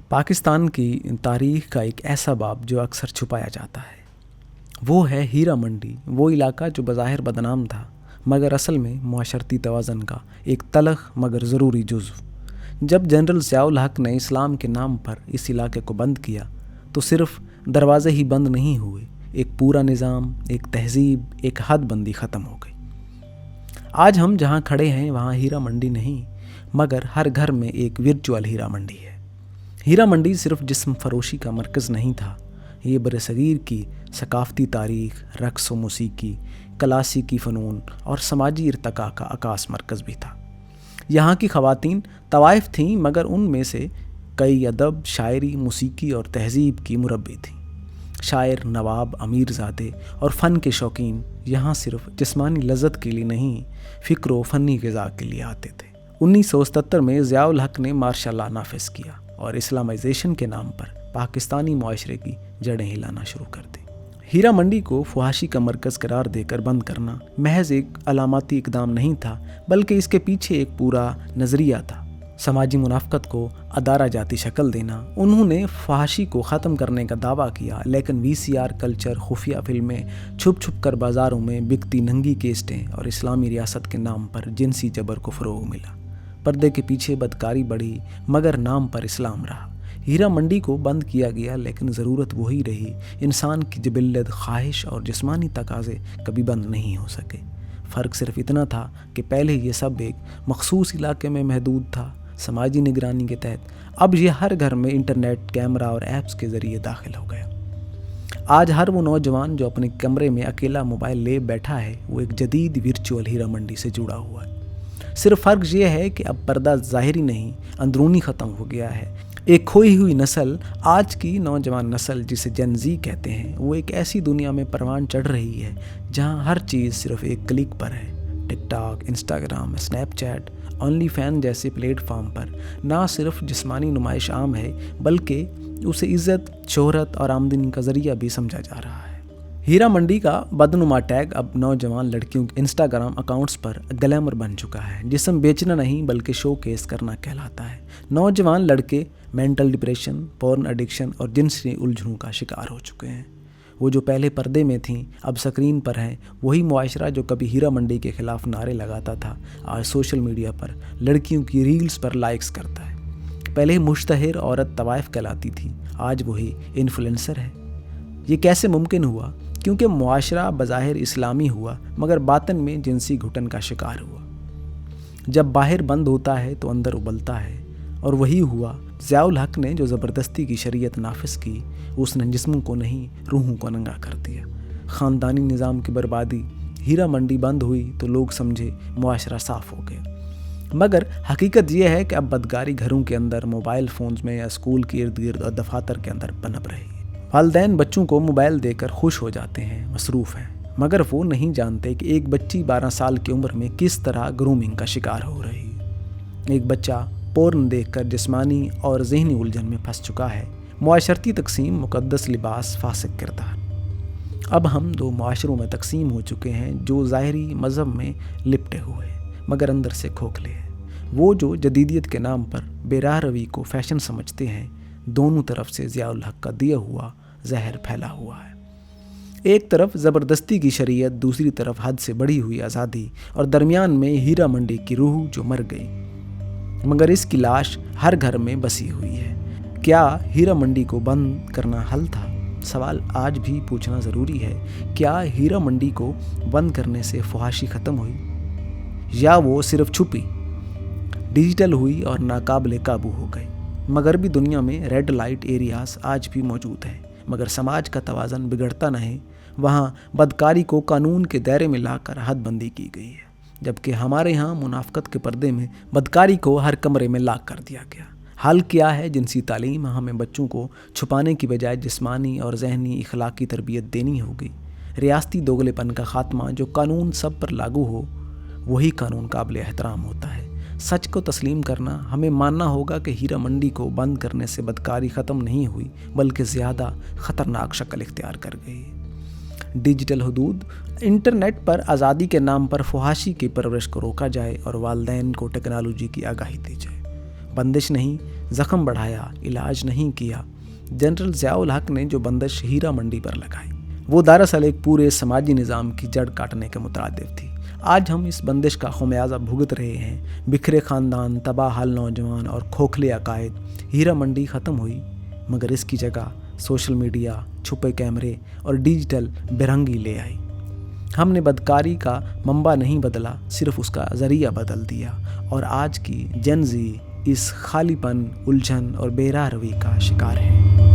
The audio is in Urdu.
پاکستان کی تاریخ کا ایک ایسا باب جو اکثر چھپایا جاتا ہے وہ ہے ہیرا منڈی، وہ علاقہ جو بظاہر بدنام تھا مگر اصل میں معاشرتی توازن کا ایک تلخ مگر ضروری جزو۔ جب جنرل ضیاء الحق نے اسلام کے نام پر اس علاقے کو بند کیا تو صرف دروازے ہی بند نہیں ہوئے، ایک پورا نظام، ایک تہذیب، ایک حد بندی ختم ہو گئی۔ آج ہم جہاں کھڑے ہیں وہاں ہیرا منڈی نہیں، مگر ہر گھر میں ایک ورچوئل ہیرا منڈی ہے۔ ہیرا منڈی صرف جسم فروشی کا مرکز نہیں تھا، یہ برصغیر کی ثقافتی تاریخ، رقص و موسیقی، کلاسیکی فنون اور سماجی ارتقاء کا عکاس مرکز بھی تھا۔ یہاں کی خواتین طوائف تھیں مگر ان میں سے کئی ادب، شاعری، موسیقی اور تہذیب کی مربی تھیں۔ شاعر، نواب، امیر زادے اور فن کے شوقین یہاں صرف جسمانی لذت کے لیے نہیں، فکر و فنی غذا کے لیے آتے تھے۔ 1977 میں ضیاء الحق نے مارشل لا نافذ کیا اور اسلامائزیشن کے نام پر پاکستانی معاشرے کی جڑیں ہلانا شروع کر دی۔ ہیرا منڈی کو فحاشی کا مرکز قرار دے کر بند کرنا محض ایک علاماتی اقدام نہیں تھا، بلکہ اس کے پیچھے ایک پورا نظریہ تھا۔ سماجی منافقت کو ادارہ جاتی شکل دینا۔ انہوں نے فحاشی کو ختم کرنے کا دعویٰ کیا، لیکن VCR کلچر، خفیہ فلمیں، چھپ چھپ کر بازاروں میں بکتی ننگی کیسٹیں اور اسلامی ریاست کے نام پر جنسی جبر کو فروغ ملا۔ پردے کے پیچھے بدکاری بڑھی مگر نام پر اسلام رہا۔ ہیرا منڈی کو بند کیا گیا لیکن ضرورت وہی رہی۔ انسان کی جبلت، خواہش اور جسمانی تقاضے کبھی بند نہیں ہو سکے۔ فرق صرف اتنا تھا کہ پہلے یہ سب ایک مخصوص علاقے میں محدود تھا، سماجی نگرانی کے تحت۔ اب یہ ہر گھر میں انٹرنیٹ، کیمرہ اور ایپس کے ذریعے داخل ہو گیا۔ آج ہر وہ نوجوان جو اپنے کمرے میں اکیلا موبائل لے بیٹھا ہے وہ ایک جدید ورچوئل ہیرا منڈی سے جڑا ہوا ہے۔ صرف فرق یہ ہے کہ اب پردہ ظاہری نہیں، اندرونی ختم ہو گیا ہے۔ ایک کھوئی ہوئی نسل، آج کی نوجوان نسل جسے جن زی کہتے ہیں، وہ ایک ایسی دنیا میں پروان چڑھ رہی ہے جہاں ہر چیز صرف ایک کلک پر ہے۔ TikTok, Instagram, Snapchat, only fan جیسے پلیٹ فارم پر نہ صرف جسمانی نمائش عام ہے بلکہ اسے عزت، شہرت اور آمدنی کا ذریعہ بھی سمجھا جا رہا ہے۔ ہیرا منڈی کا بدنما ٹیگ اب نوجوان لڑکیوں کے انسٹاگرام اکاؤنٹس پر گلیمر بن چکا ہے۔ جسم بیچنا نہیں بلکہ شو کیس کرنا کہلاتا ہے۔ نوجوان لڑکے مینٹل ڈپریشن، پورن ایڈکشن اور جنسی الجھنوں کا شکار ہو چکے ہیں۔ وہ جو پہلے پردے میں تھیں اب سکرین پر ہیں۔ وہی معاشرہ جو کبھی ہیرا منڈی کے خلاف نعرے لگاتا تھا آج سوشل میڈیا پر لڑکیوں کی ریلز پر لائکس کرتا ہے۔ پہلے مشتہر عورت طوائف کہلاتی تھی، آج وہی انفلوئنسر ہے۔ یہ کیسے ممکن ہوا؟ کیونکہ معاشرہ بظاہر اسلامی ہوا مگر باطن میں جنسی گھٹن کا شکار ہوا۔ جب باہر بند ہوتا ہے تو اندر ابلتا ہے، اور وہی ہوا۔ ضیاء الحق نے جو زبردستی کی شریعت نافذ کی، اس نے جسموں کو نہیں روحوں کو ننگا کر دیا۔ خاندانی نظام کی بربادی۔ ہیرا منڈی بند ہوئی تو لوگ سمجھے معاشرہ صاف ہو گیا، مگر حقیقت یہ ہے کہ اب بدکاری گھروں کے اندر، موبائل فونز میں یا اسکول کے ارد گرد اور دفاتر کے اندر پنپ رہی ہے۔ والدین بچوں کو موبائل دے کر خوش ہو جاتے ہیں، مصروف ہیں، مگر وہ نہیں جانتے کہ ایک بچی 12 سال کی عمر میں کس طرح گرومنگ کا شکار ہو رہی ہے۔ ایک بچہ پورن دیکھ کر جسمانی اور ذہنی الجھن میں پھنس چکا ہے۔ معاشرتی تقسیم، مقدس لباس، فاسق کردار۔ اب ہم دو معاشروں میں تقسیم ہو چکے ہیں، جو ظاہری مذہب میں لپٹے ہوئے مگر اندر سے کھوکھلے ہیں۔ وہ جو جدیدیت کے نام پر بے راہ روی کو فیشن سمجھتے ہیں، دونوں طرف سے ضیاء الحق کا دیا ہوا زہر پھیلا ہوا ہے۔ ایک طرف زبردستی کی شریعت، دوسری طرف حد سے بڑھی ہوئی آزادی، اور درمیان میں ہیرا منڈی کی روح جو مر گئی مگر اس کی لاش ہر گھر میں بسی ہوئی ہے۔ کیا ہیرا منڈی کو بند کرنا حل تھا؟ سوال آج بھی پوچھنا ضروری ہے۔ کیا ہیرا منڈی کو بند کرنے سے فحاشی ختم ہوئی، یا وہ صرف چھپی، ڈیجیٹل ہوئی اور ناقابل قابو ہو گئی؟ مغربی دنیا میں ریڈ لائٹ ایریاز آج بھی موجود ہیں، مگر سماج کا توازن بگڑتا نہیں۔ وہاں بدکاری کو قانون کے دائرے میں لا کر حد بندی کی گئی ہے، جبکہ ہمارے ہاں منافقت کے پردے میں بدکاری کو ہر کمرے میں لاک کر دیا گیا۔ حل کیا ہے؟ جنسی تعلیم۔ ہمیں بچوں کو چھپانے کی بجائے جسمانی اور ذہنی اخلاقی تربیت دینی ہوگی۔ ریاستی دوگلے پن کا خاتمہ۔ جو قانون سب پر لاگو ہو وہی قانون قابل احترام ہوتا ہے۔ سچ کو تسلیم کرنا۔ ہمیں ماننا ہوگا کہ ہیرا منڈی کو بند کرنے سے بدکاری ختم نہیں ہوئی بلکہ زیادہ خطرناک شکل اختیار کر گئی۔ ڈیجیٹل حدود۔ انٹرنیٹ پر آزادی کے نام پر فحاشی کی پرورش کو روکا جائے اور والدین کو ٹیکنالوجی کی آگاہی دی جائے۔ بندش نہیں، زخم بڑھایا، علاج نہیں کیا۔ جنرل ضیاء الحق نے جو بندش ہیرا منڈی پر لگائی وہ دراصل ایک پورے سماجی نظام کی جڑ کاٹنے کے مترادف تھی۔ آج ہم اس بندش کا خمیازہ بھگت رہے ہیں۔ بکھرے خاندان، تباہ حال نوجوان اور کھوکھلے عقائد۔ ہیرا منڈی ختم ہوئی، مگر اس کی جگہ سوشل میڈیا، چھپے کیمرے اور ڈیجیٹل برہنگی لے آئی۔ ہم نے بدکاری کا منبع نہیں بدلا، صرف اس کا ذریعہ بدل دیا، اور آج کی جن زی اس خالی پن، الجھن اور بے راہ روی کا شکار ہے۔